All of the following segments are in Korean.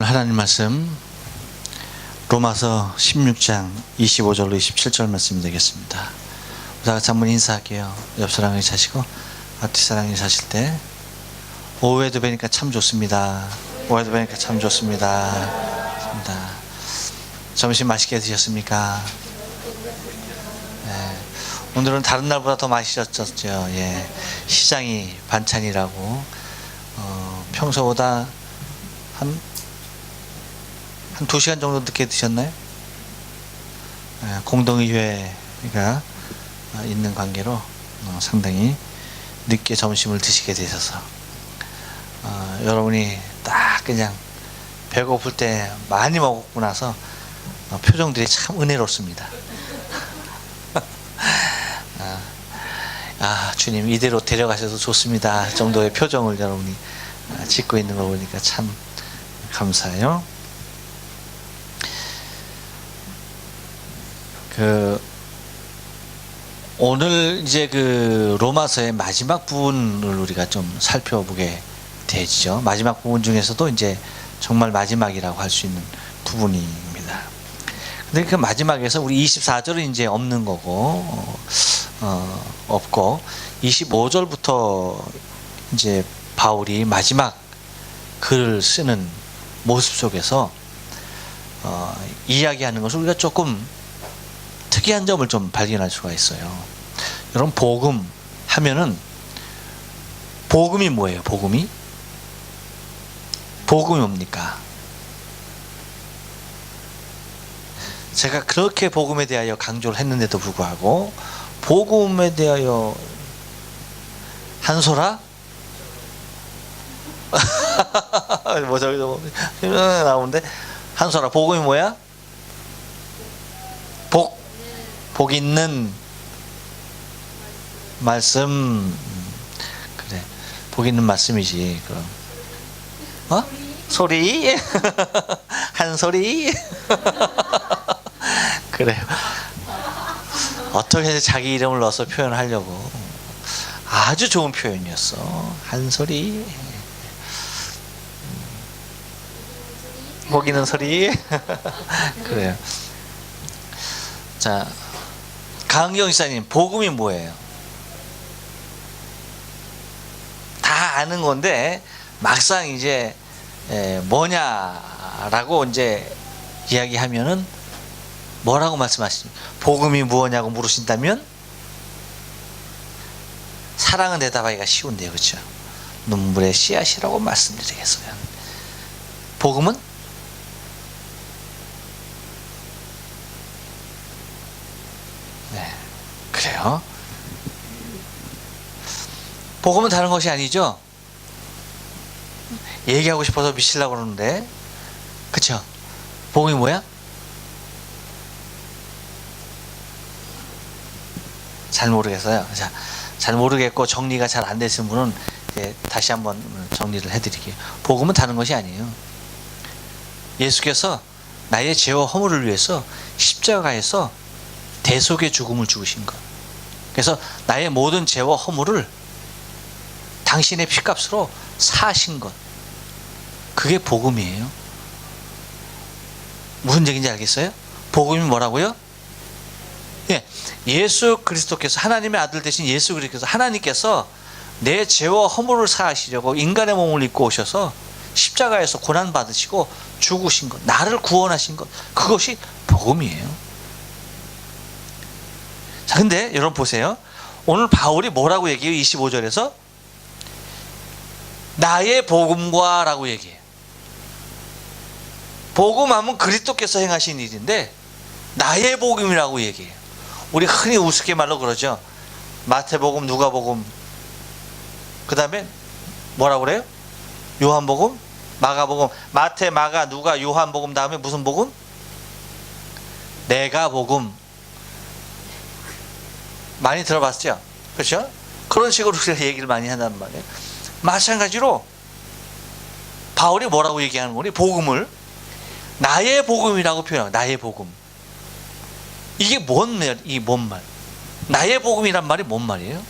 오늘 하나님 말씀 로마서 16장 25절로 27절 말씀이 되겠습니다. 다 같이 한번 인사할게요. 옆 사람이 자시고 앞뒤 사람이 자실 때 오후에도 뵈니까 참 좋습니다. 오후에도 뵈니까 참 좋습니다. 좋습니다. 점심 맛있게 드셨습니까? 네. 오늘은 다른 날보다 더 맛있었죠. 예. 시장이 반찬이라고 평소보다 한 2시간 정도 늦게 드셨나요? 공동의회가 있는 관계로 상당히 늦게 점심을 드시게 되셔서 여러분이 딱 그냥 배고플 때 많이 먹고 나서 표정들이 참 은혜롭습니다. 주님 이대로 데려가셔도 좋습니다 정도의 표정을 여러분이 짓고 있는 거 보니까 참 감사해요. 오늘 이제 로마서의 마지막 부분을 우리가 좀 살펴보게 되죠. 마지막 부분 중에서도 이제 정말 마지막이라고 할 수 있는 부분입니다. 근데 그 마지막에서 우리 24절은 이제 없는 거고, 없고, 25절부터 이제 바울이 마지막 글을 쓰는 모습 속에서 이야기하는 것을 우리가 조금 특이한 점을 좀 발견할 수가 있어요. 여러분, 복음 하면은 복음이 뭐예요? 복음이 뭡니까? 제가 그렇게 복음에 대하여 강조를 했는데도 불구하고 복음에 대하여 한소라? 뭐 저기도 나오는데 한소라 복음이 뭐야? 복 있는 말씀. 그래, 복 있는 말씀이지. 그럼 소리 한 소리. 그래요. 어떻게 자기 이름을 넣어서 표현하려고 아주 좋은 표현이었어. 한 소리, 복 있는 소리. 그래요. 자, 강경 이사님, 복음이 뭐예요? 다 아는 건데 막상 이제 뭐냐라고 이제 이야기하면은 뭐라고 말씀하십니까? 복음이 무엇냐고 물으신다면 사랑은 대답하기가 쉬운데요, 그렇죠? 눈물의 씨앗이라고 말씀드리겠어요. 복음은 그래요. 복음은 다른 것이 아니죠. 얘기하고 싶어서 미치려고 그러는데, 그쵸? 복음이 뭐야? 잘 모르겠어요. 자, 잘 모르겠고 정리가 잘 안 되시는 분은 다시 한번 정리를 해드릴게요. 복음은 다른 것이 아니에요. 예수께서 나의 죄와 허물을 위해서 십자가에서 대속의 죽음을 죽으신 것. 그래서 나의 모든 죄와 허물을 당신의 피값으로 사신 것. 그게 복음이에요. 무슨 얘기인지 알겠어요? 복음이 뭐라고요? 예수 그리스도께서, 하나님의 아들 되신 예수 그리스도께서, 하나님께서 내 죄와 허물을 사하시려고 인간의 몸을 입고 오셔서 십자가에서 고난 받으시고 죽으신 것, 나를 구원하신 것, 그것이 복음이에요. 자, 근데 여러분 보세요. 오늘 바울이 뭐라고 얘기해요? 25절에서 나의 복음과 라고 얘기해요. 복음하면 그리스도께서 행하신 일인데 나의 복음이라고 얘기해요. 우리 흔히 우습게 말로 그러죠. 마태복음, 누가복음, 그 다음에 뭐라고 그래요? 요한복음, 마가복음. 마태, 마가, 누가, 요한복음 다음에 무슨 복음? 내가 복음. 많이 들어봤죠? 그렇죠? 그런 식으로 우리가 얘기를 많이 한단 말이에요. 마찬가지로 바울이 뭐라고 얘기하는 거니? 복음을 나의 복음이라고 표현해요. 나의 복음. 이게 뭔 말? 나의 복음이란 말이 뭔 말이에요?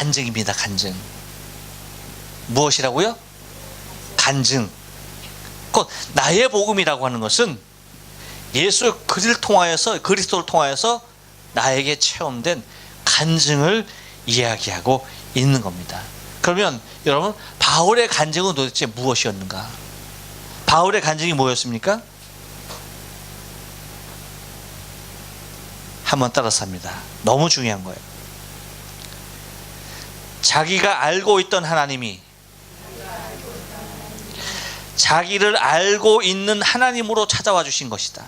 간증입니다. 간증. 무엇이라고요? 간증. 곧 나의 복음이라고 하는 것은 예수 그리스도를 통하여서 나에게 체험된 간증을 이야기하고 있는 겁니다. 그러면 여러분, 바울의 간증은 도대체 무엇이었는가? 바울의 간증이 뭐였습니까? 한번 따라서 합니다. 너무 중요한 거예요. 자기가 알고 있던 하나님이 자기를 알고 있는 하나님으로 찾아와 주신 것이다.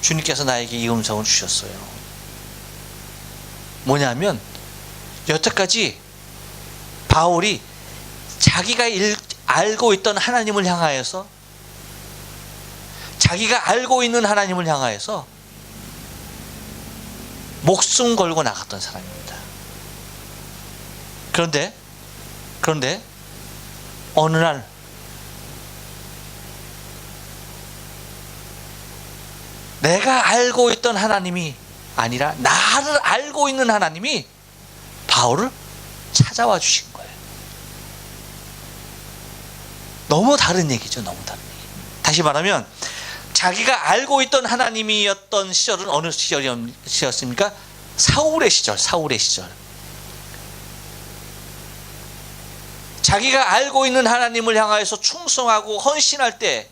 주님께서 나에게 이 음성을 주셨어요. 뭐냐면 여태까지 바울이 자기가 알고 있던 하나님을 향하여서, 자기가 알고 있는 하나님을 향하여서 목숨 걸고 나갔던 사람입니다. 그런데 어느 날 내가 알고 있던 하나님이 아니라 나를 알고 있는 하나님이 바울을 찾아와 주신 거예요. 너무 다른 얘기죠. 너무 다른 얘기. 다시 말하면 자기가 알고 있던 하나님이었던 시절은 어느 시절이었습니까? 사울의 시절. 자기가 알고 있는 하나님을 향하여서 충성하고 헌신할 때,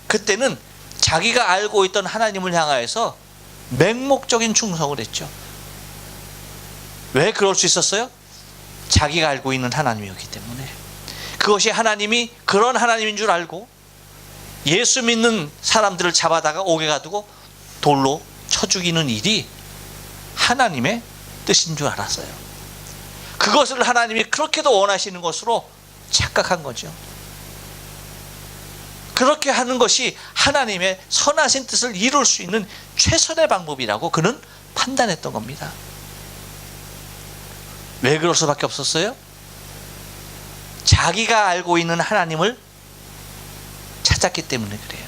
그때는 자기가 알고 있던 하나님을 향하여서 맹목적인 충성을 했죠. 왜 그럴 수 있었어요? 자기가 알고 있는 하나님이었기 때문에. 그것이 하나님이 그런 하나님인 줄 알고 예수 믿는 사람들을 잡아다가 옥에 가두고 돌로 쳐 죽이는 일이 하나님의 뜻인 줄 알았어요. 그것을 하나님이 그렇게도 원하시는 것으로 착각한 거죠. 그렇게 하는 것이 하나님의 선하신 뜻을 이룰 수 있는 최선의 방법이라고 그는 판단했던 겁니다. 왜 그럴 수밖에 없었어요? 자기가 알고 있는 하나님을 찾았기 때문에 그래요.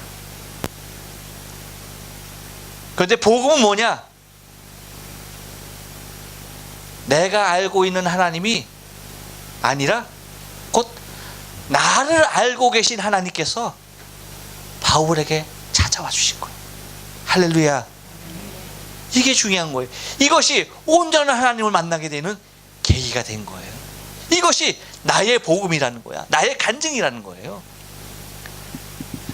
그런데 복음은 뭐냐? 내가 알고 있는 하나님이 아니라 곧 나를 알고 계신 하나님께서 바울에게 찾아와 주신 거예요. 할렐루야. 이게 중요한 거예요. 이것이 온전한 하나님을 만나게 되는 계기가 된 거예요. 이것이 나의 복음이라는 거야. 나의 간증이라는 거예요.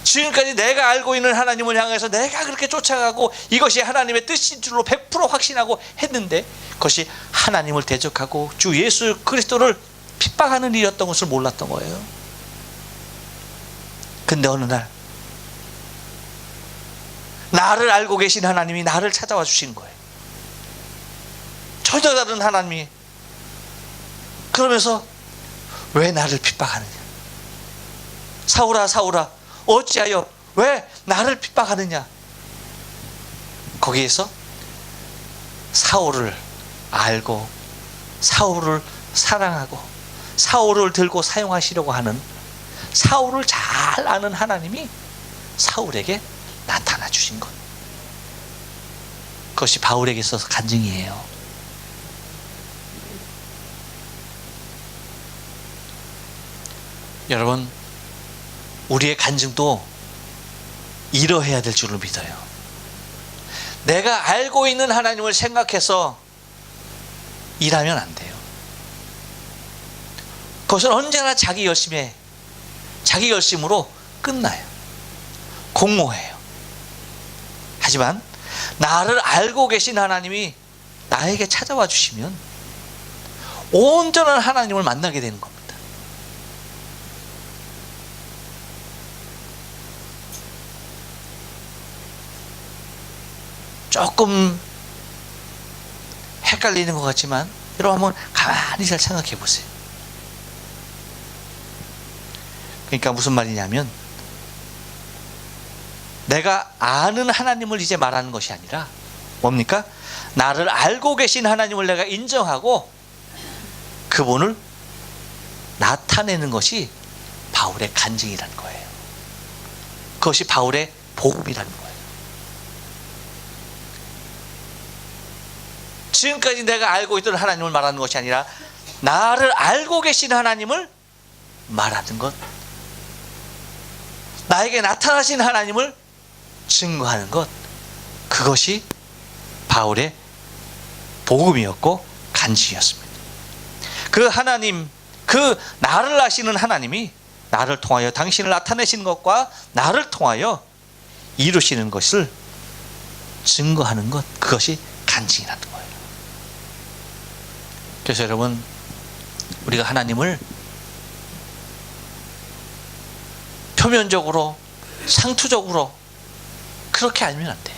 지금까지 내가 알고 있는 하나님을 향해서 내가 그렇게 쫓아가고 이것이 하나님의 뜻인 줄로 100% 확신하고 했는데, 그것이 하나님을 대적하고 주 예수 그리스도를 핍박하는 일이었던 것을 몰랐던 거예요. 근데 어느 날 나를 알고 계신 하나님이 나를 찾아와 주신 거예요. 전혀 다른 하나님이. 그러면서 왜 나를 핍박하느냐? 사울아, 사울아, 어찌하여 왜 나를 핍박하느냐? 거기에서 사울을 알고 사울을 사랑하고 사울을 들고 사용하시려고 하는, 사울을 잘 아는 하나님이 사울에게 나타나 주신 것. 그것이 바울에게 있어서 간증이에요. 여러분, 우리의 간증도 이러해야 될 줄을 믿어요. 내가 알고 있는 하나님을 생각해서 일하면 안 돼요. 그것은 언제나 자기 열심으로 끝나요. 공모해요. 하지만 나를 알고 계신 하나님이 나에게 찾아와 주시면 온전한 하나님을 만나게 되는 겁니다. 조금 헷갈리는 것 같지만 여러분 한번 가만히 잘 생각해 보세요. 그러니까 무슨 말이냐면, 내가 아는 하나님을 이제 말하는 것이 아니라 뭡니까? 나를 알고 계신 하나님을 내가 인정하고 그분을 나타내는 것이 바울의 간증이라는 거예요. 그것이 바울의 복음이라는 거예요. 지금까지 내가 알고 있던 하나님을 말하는 것이 아니라 나를 알고 계신 하나님을 말하는 것, 나에게 나타나신 하나님을 증거하는 것, 그것이 바울의 복음이었고 간증이었습니다. 그 하나님, 그 나를 아시는 하나님이 나를 통하여 당신을 나타내시는 것과 나를 통하여 이루시는 것을 증거하는 것, 그것이 간증이라는 거예요. 그래서 여러분, 우리가 하나님을 표면적으로, 상투적으로 그렇게 알면 안 돼요.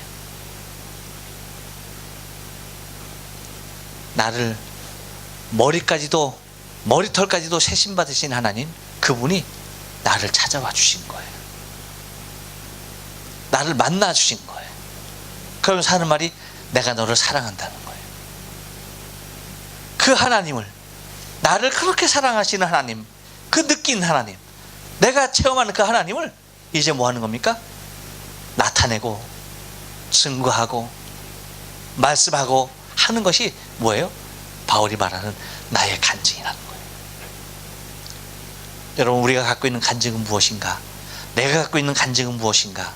나를 머리털까지도 세심받으신 하나님, 그분이 나를 찾아와 주신 거예요. 나를 만나 주신 거예요. 그러면서 하는 말이 내가 너를 사랑한다는 거예요. 그 하나님을, 나를 그렇게 사랑하시는 하나님, 그 느낀 하나님, 내가 체험하는 그 하나님을 이제 뭐 하는 겁니까? 나타내고 증거하고 말씀하고 하는 것이 뭐예요? 바울이 말하는 나의 간증이라는 거예요. 여러분, 우리가 갖고 있는 간증은 무엇인가? 내가 갖고 있는 간증은 무엇인가?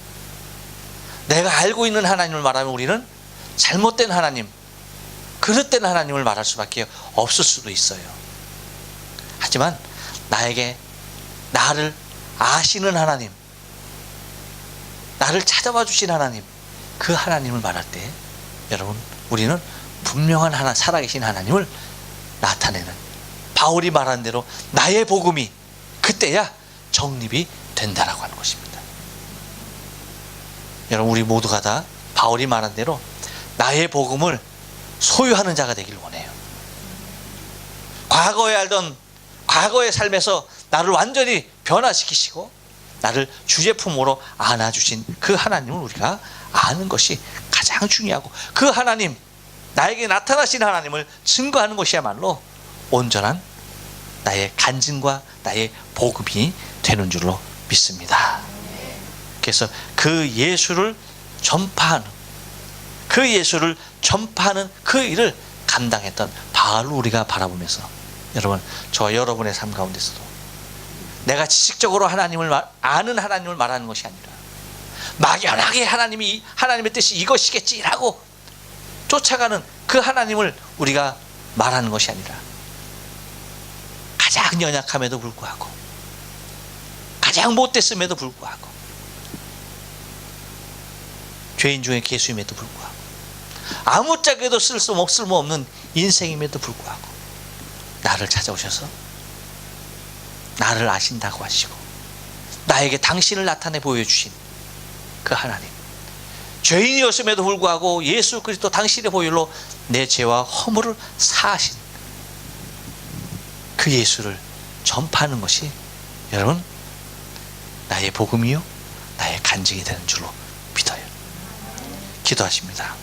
내가 알고 있는 하나님을 말하면 우리는 잘못된 하나님, 그릇된 하나님을 말할 수밖에 없을 수도 있어요. 하지만 나에게 나를 아시는 하나님, 나를 찾아와 주신 하나님, 그 하나님을 말할 때 여러분, 우리는 분명한 하나, 살아계신 하나님을 나타내는, 바울이 말한 대로 나의 복음이 그때야 정립이 된다라고 하는 것입니다. 여러분, 우리 모두가 다 바울이 말한 대로 나의 복음을 소유하는 자가 되기를 원해요. 과거에 알던, 과거의 삶에서 나를 완전히 변화시키시고 나를 주제품으로 안아주신 그 하나님을 우리가 아는 것이 가장 중요하고, 그 하나님, 나에게 나타나신 하나님을 증거하는 것이야말로 온전한 나의 간증과 나의 복음이 되는 줄로 믿습니다. 그래서 그 예수를 전파하는, 그 예수를 전파하는 그 일을 감당했던 바울을 우리가 바라보면서, 여러분, 저 여러분의 삶 가운데서도 내가 지식적으로 하나님을 아는 하나님을 말하는 것이 아니라 막연하게 하나님의 뜻이 이것이겠지라고 쫓아가는 그 하나님을 우리가 말하는 것이 아니라, 가장 연약함에도 불구하고, 가장 못됐음에도 불구하고, 죄인 중에 개수임에도 불구하고, 아무짝에도 쓸모없는 인생임에도 불구하고 나를 찾아오셔서 나를 아신다고 하시고 나에게 당신을 나타내 보여주신 그 하나님, 죄인이었음에도 불구하고 예수 그리스도 당신의 보혈로 내 죄와 허물을 사하신 그 예수를 전파하는 것이 여러분 나의 복음이요 나의 간증이 되는 줄로 믿어요. 기도하십니다.